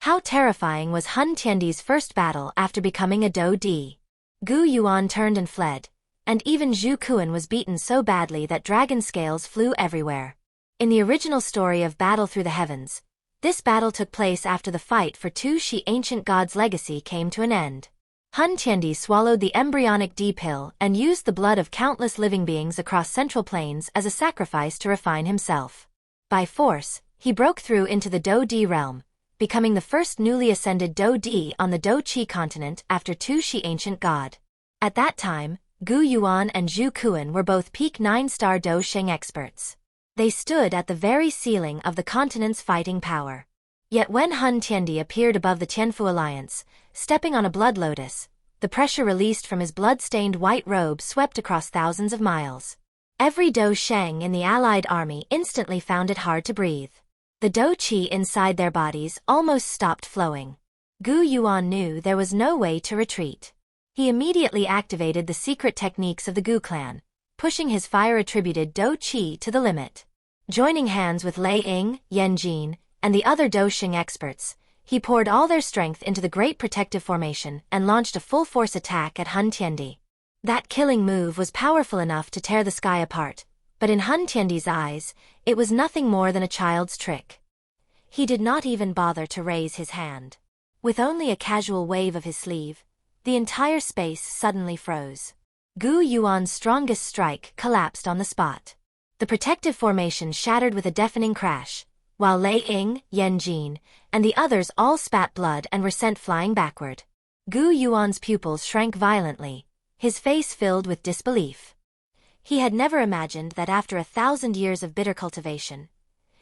How terrifying was Hun Tiandi's first battle after becoming a Dou Di. Gu Yuan turned and fled, and even Zhu Kun was beaten so badly that dragon scales flew everywhere. In the original story of Battle Through the Heavens, this battle took place after the fight for Tou She Ancient God's legacy came to an end. Hun Tiandi swallowed the embryonic D pill and used the blood of countless living beings across Central Plains as a sacrifice to refine himself. By force, he broke through into the Dou Di realm, becoming the first newly ascended Dou Di on the Dou Qi Continent after Tou She Ancient God. At that time, Gu Yuan and Zhu Kun were both peak 9-star Dou Sheng experts. They stood at the very ceiling of the continent's fighting power. Yet when Hun Tiandi appeared above the Tianfu Alliance, stepping on a blood lotus, the pressure released from his blood-stained white robe swept across thousands of miles. Every Dou Sheng in the allied army instantly found it hard to breathe. The Dou Qi inside their bodies almost stopped flowing. Gu Yuan knew there was no way to retreat. He immediately activated the secret techniques of the Gu clan, pushing his fire-attributed Dou Qi to the limit. Joining hands with Lei Ying, Yan Jin, and the other Dou Sheng experts, he poured all their strength into the Great Protective Formation and launched a full-force attack at Hun Tiandi. That killing move was powerful enough to tear the sky apart, but in Hun Tiandi's eyes, it was nothing more than a child's trick. He did not even bother to raise his hand. With only a casual wave of his sleeve, the entire space suddenly froze. Gu Yuan's strongest strike collapsed on the spot. The protective formation shattered with a deafening crash, while Lei Ying, Yan Jin, and the others all spat blood and were sent flying backward. Gu Yuan's pupils shrank violently, his face filled with disbelief. He had never imagined that after 1,000 years of bitter cultivation,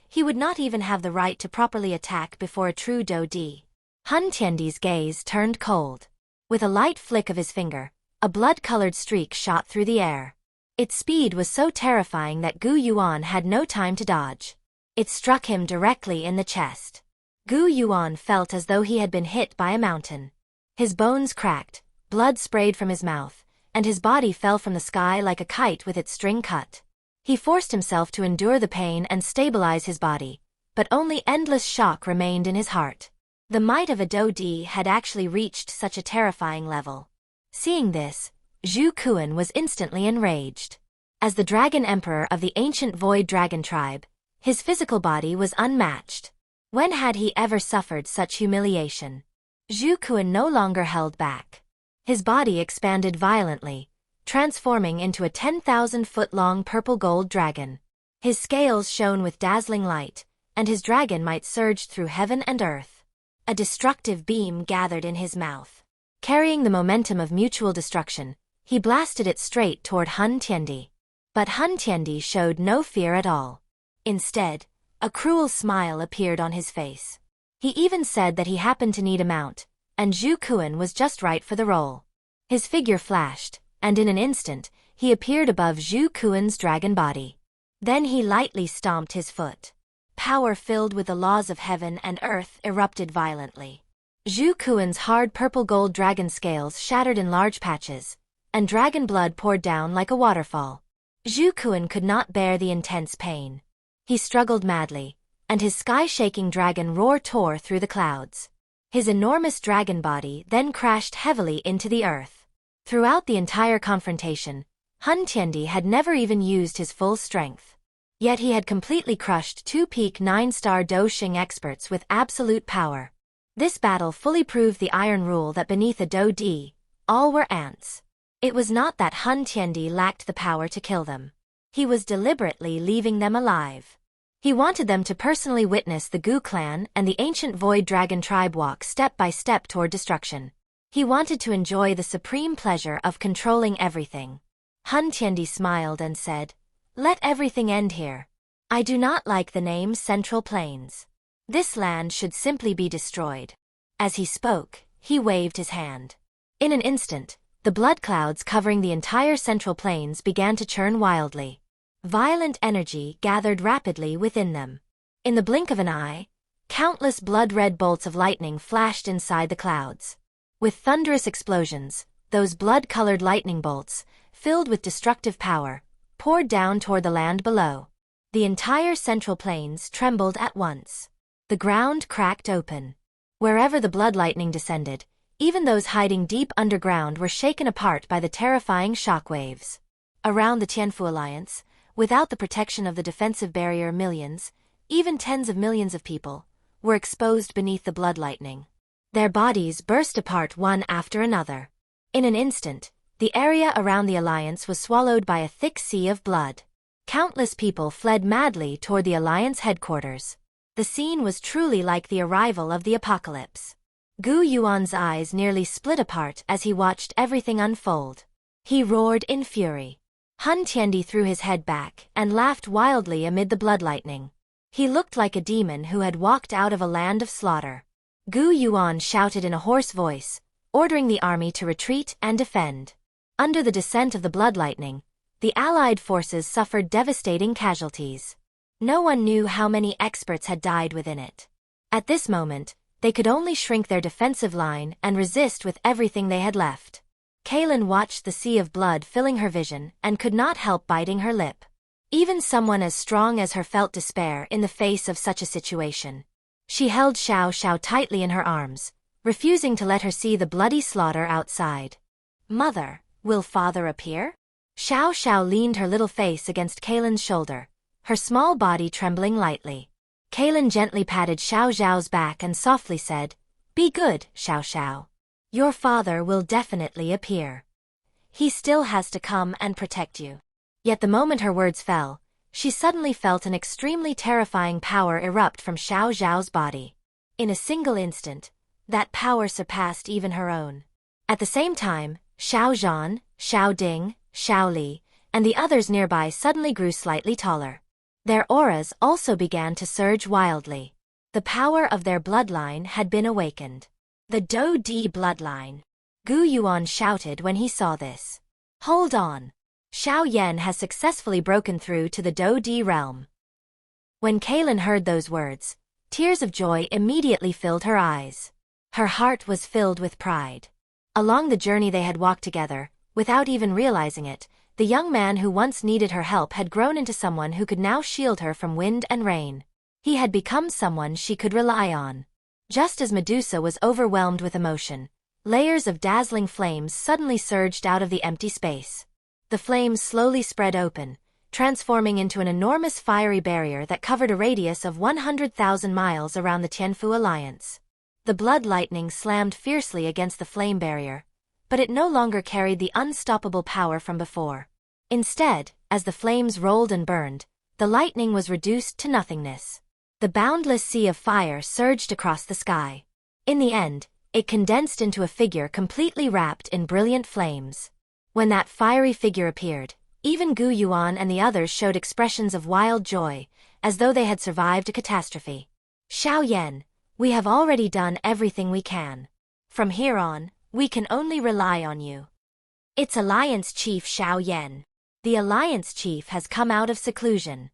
he would not even have the right to properly attack before a true Dou Di. Hun Tiandi's gaze turned cold. With a light flick of his finger, a blood-colored streak shot through the air. Its speed was so terrifying that Gu Yuan had no time to dodge. It struck him directly in the chest. Gu Yuan felt as though he had been hit by a mountain. His bones cracked, blood sprayed from his mouth, and his body fell from the sky like a kite with its string cut. He forced himself to endure the pain and stabilize his body, but only endless shock remained in his heart. The might of a Dou Di had actually reached such a terrifying level. Seeing this, Zhu Kun was instantly enraged. As the Dragon Emperor of the ancient Void Dragon tribe, his physical body was unmatched. When had he ever suffered such humiliation? Zhu Kun no longer held back. His body expanded violently, transforming into a 10,000-foot-long purple-gold dragon. His scales shone with dazzling light, and his dragon might surged through heaven and earth. A destructive beam gathered in his mouth. Carrying the momentum of mutual destruction, he blasted it straight toward Hun Tiandi. But Hun Tiandi showed no fear at all. Instead, a cruel smile appeared on his face. He even said that he happened to need a mount, and Zhu Kun was just right for the role. His figure flashed, and in an instant, he appeared above Zhu Kun's dragon body. Then he lightly stomped his foot. Power filled with the laws of heaven and earth erupted violently. Zhu Kun's hard purple-gold dragon scales shattered in large patches, and dragon blood poured down like a waterfall. Zhu Kun could not bear the intense pain. He struggled madly, and his sky-shaking dragon roar tore through the clouds. His enormous dragon body then crashed heavily into the earth. Throughout the entire confrontation, Hun Tiandi had never even used his full strength. Yet he had completely crushed two peak 9-star Dou Sheng experts with absolute power. This battle fully proved the iron rule that beneath a Dou Di, all were ants. It was not that Hun Tiandi lacked the power to kill them. He was deliberately leaving them alive. He wanted them to personally witness the Gu clan and the ancient Void Dragon tribe walk step by step toward destruction. He wanted to enjoy the supreme pleasure of controlling everything. Hun Tiandi smiled and said, "Let everything end here. I do not like the name Central Plains. This land should simply be destroyed." As he spoke, he waved his hand. In an instant, the blood clouds covering the entire Central Plains began to churn wildly. Violent energy gathered rapidly within them. In the blink of an eye, countless blood-red bolts of lightning flashed inside the clouds. With thunderous explosions, those blood-colored lightning bolts, filled with destructive power, poured down toward the land below. The entire Central Plains trembled at once. The ground cracked open. Wherever the blood lightning descended, even those hiding deep underground were shaken apart by the terrifying shockwaves. Around the Tianfu Alliance, without the protection of the defensive barrier, millions, even tens of millions of people, were exposed beneath the blood lightning. Their bodies burst apart one after another. In an instant, the area around the Alliance was swallowed by a thick sea of blood. Countless people fled madly toward the Alliance headquarters. The scene was truly like the arrival of the apocalypse. Gu Yuan's eyes nearly split apart as he watched everything unfold. He roared in fury. Hun Tiandi threw his head back and laughed wildly amid the blood lightning. He looked like a demon who had walked out of a land of slaughter. Gu Yuan shouted in a hoarse voice, ordering the army to retreat and defend. Under the descent of the blood lightning, the Allied forces suffered devastating casualties. No one knew how many experts had died within it. At this moment, they could only shrink their defensive line and resist with everything they had left. 𝐁𝐓𝐓𝐇 watched the sea of blood filling her vision and could not help biting her lip. Even someone as strong as her felt despair in the face of such a situation. She held Xiao Xiao tightly in her arms, refusing to let her see the bloody slaughter outside. "Mother, will father appear?" Xiao Xiao leaned her little face against 𝐁𝐓𝐓𝐇's shoulder, her small body trembling lightly. 𝐁𝐓𝐓𝐇 gently patted Xiao Xiao's back and softly said, "Be good, Xiao Xiao. Your father will definitely appear. He still has to come and protect you." Yet the moment her words fell, she suddenly felt an extremely terrifying power erupt from Xiao Xiao's body. In a single instant, that power surpassed even her own. At the same time, Xiao Zhan, Xiao Ding, Xiao Li, and the others nearby suddenly grew slightly taller. Their auras also began to surge wildly. The power of their bloodline had been awakened. "The Dou Di bloodline!" Gu Yuan shouted when he saw this. "Hold on! Xiao Yan has successfully broken through to the Dou Di realm." When 𝐁𝐓𝐓𝐇 heard those words, tears of joy immediately filled her eyes. Her heart was filled with pride. Along the journey they had walked together, without even realizing it, the young man who once needed her help had grown into someone who could now shield her from wind and rain. He had become someone she could rely on. Just as Medusa was overwhelmed with emotion, layers of dazzling flames suddenly surged out of the empty space. The flames slowly spread open, transforming into an enormous fiery barrier that covered a radius of 100,000 miles around the Tianfu Alliance. The blood lightning slammed fiercely against the flame barrier, but it no longer carried the unstoppable power from before. Instead, as the flames rolled and burned, the lightning was reduced to nothingness. The boundless sea of fire surged across the sky. In the end, it condensed into a figure completely wrapped in brilliant flames. When that fiery figure appeared, even Gu Yuan and the others showed expressions of wild joy, as though they had survived a catastrophe. "Xiao Yan, we have already done everything we can. From here on, we can only rely on you. It's Alliance Chief Xiao Yan. The Alliance Chief has come out of seclusion.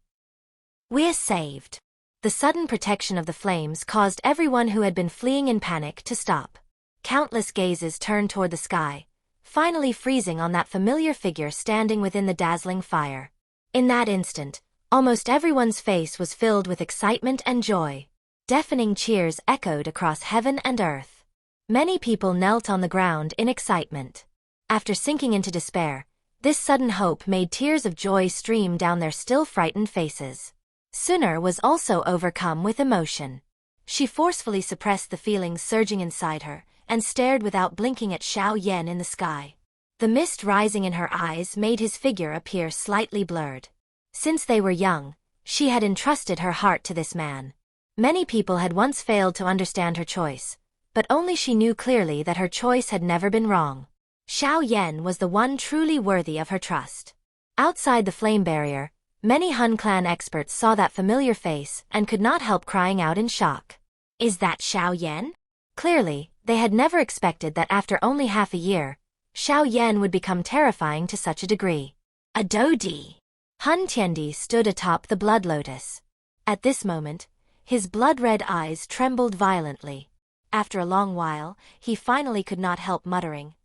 We're saved." The sudden protection of the flames caused everyone who had been fleeing in panic to stop. Countless gazes turned toward the sky, finally freezing on that familiar figure standing within the dazzling fire. In that instant, almost everyone's face was filled with excitement and joy. Deafening cheers echoed across heaven and earth. Many people knelt on the ground in excitement. After sinking into despair, this sudden hope made tears of joy stream down their still frightened faces. Suner was also overcome with emotion. She forcefully suppressed the feelings surging inside her and stared without blinking at Xiao Yan in the sky. The mist rising in her eyes made his figure appear slightly blurred. Since they were young, she had entrusted her heart to this man. Many people had once failed to understand her choice, but only she knew clearly that her choice had never been wrong. Xiao Yan was the one truly worthy of her trust. Outside the flame barrier, many Hun clan experts saw that familiar face and could not help crying out in shock. "Is that Xiao Yan?" Clearly, they had never expected that after only half a year, Xiao Yan would become terrifying to such a degree. A Dou Di. Hun Tiandi stood atop the blood lotus. At this moment, his blood-red eyes trembled violently. After a long while, he finally could not help muttering,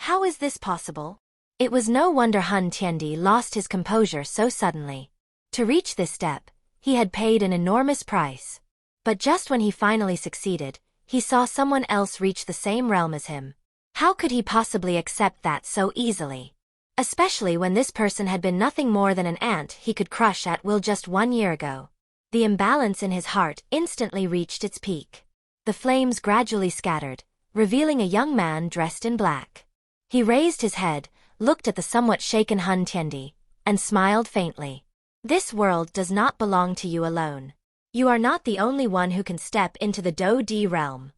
"How is this possible?" It was no wonder Hun Tiandi lost his composure so suddenly. To reach this step, he had paid an enormous price. But just when he finally succeeded, He saw someone else reach the same realm as him. How could he possibly accept that so easily? Especially when this person had been nothing more than an ant he could crush at will just 1 year ago. The imbalance in his heart instantly reached its peak. The flames gradually scattered, revealing a young man dressed in black. He raised his head, looked at the somewhat shaken Hun Tiandi, and smiled faintly. This world does not belong to you alone. You are not the only one who can step into the Dou Di realm.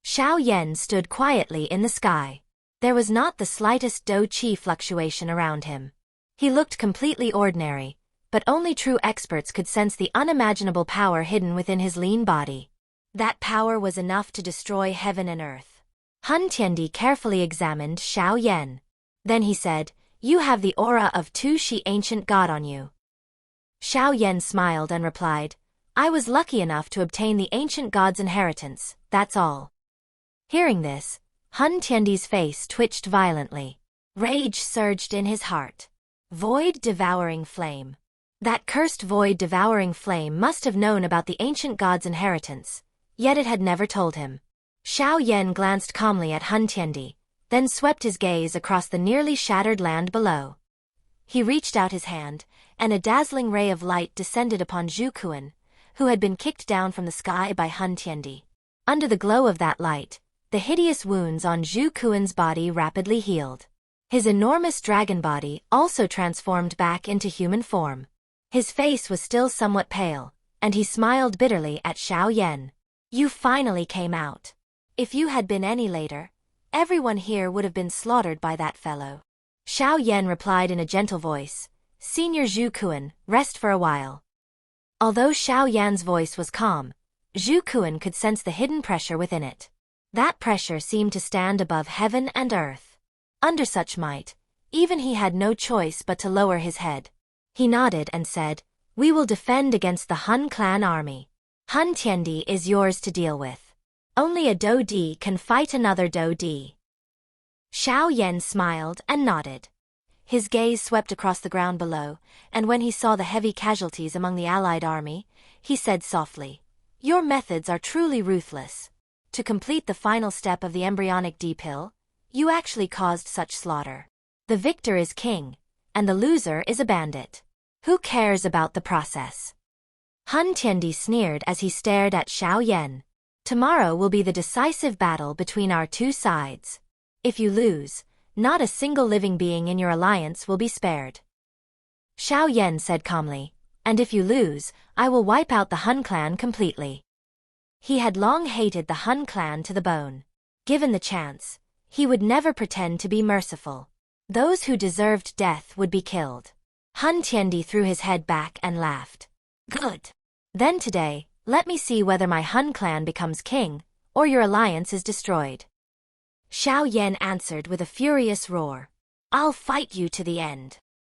Xiao Yan stood quietly in the sky. There was not the slightest Dou Qi fluctuation around him. He looked completely ordinary, but only true experts could sense the unimaginable power hidden within his lean body. That power was enough to destroy heaven and earth. Hun Tiandi carefully examined Xiao Yan. Then he said, "You have the aura of Tou She Ancient God on you." Xiao Yan smiled and replied, "I was lucky enough to obtain the Ancient God's inheritance, that's all." Hearing this, Hun Tiandi's face twitched violently. Rage surged in his heart. Void-devouring flame. That cursed void-devouring flame must have known about the Ancient God's inheritance, yet it had never told him. Xiao Yan glanced calmly at Hun Tiandi, then swept his gaze across the nearly shattered land below. He reached out his hand, and a dazzling ray of light descended upon Zhu Kun, who had been kicked down from the sky by Hun Tiandi. Under the glow of that light, the hideous wounds on Zhu Kun's body rapidly healed. His enormous dragon body also transformed back into human form. His face was still somewhat pale, and he smiled bitterly at Xiao Yan. "You finally came out. If you had been any later, everyone here would have been slaughtered by that fellow." Xiao Yan replied in a gentle voice, "Senior Zhu Kun, rest for a while." Although Xiao Yan's voice was calm, Zhu Kun could sense the hidden pressure within it. That pressure seemed to stand above heaven and earth. Under such might, even he had no choice but to lower his head. He nodded and said, "We will defend against the Hun clan army. Hun Tiandi is yours to deal with. Only a Dou Di can fight another Dou Di." Xiao Yan smiled and nodded. His gaze swept across the ground below, and when he saw the heavy casualties among the allied army, he said softly, "Your methods are truly ruthless. To complete the final step of the embryonic D pill, you actually caused such slaughter. The victor is king, and the loser is a bandit. Who cares about the process?" Hun Tiandi sneered as he stared at Xiao Yan. "Tomorrow will be the decisive battle between our two sides. If you lose, not a single living being in your alliance will be spared." Xiao Yan said calmly, "And if you lose, I will wipe out the Hun clan completely." He had long hated the Hun clan to the bone. Given the chance, he would never pretend to be merciful. Those who deserved death would be killed. Hun Tiandi threw his head back and laughed. "Good. Then today, let me see whether my Hun clan becomes king, or your alliance is destroyed." Xiao Yan answered with a furious roar. "I'll fight you to the end."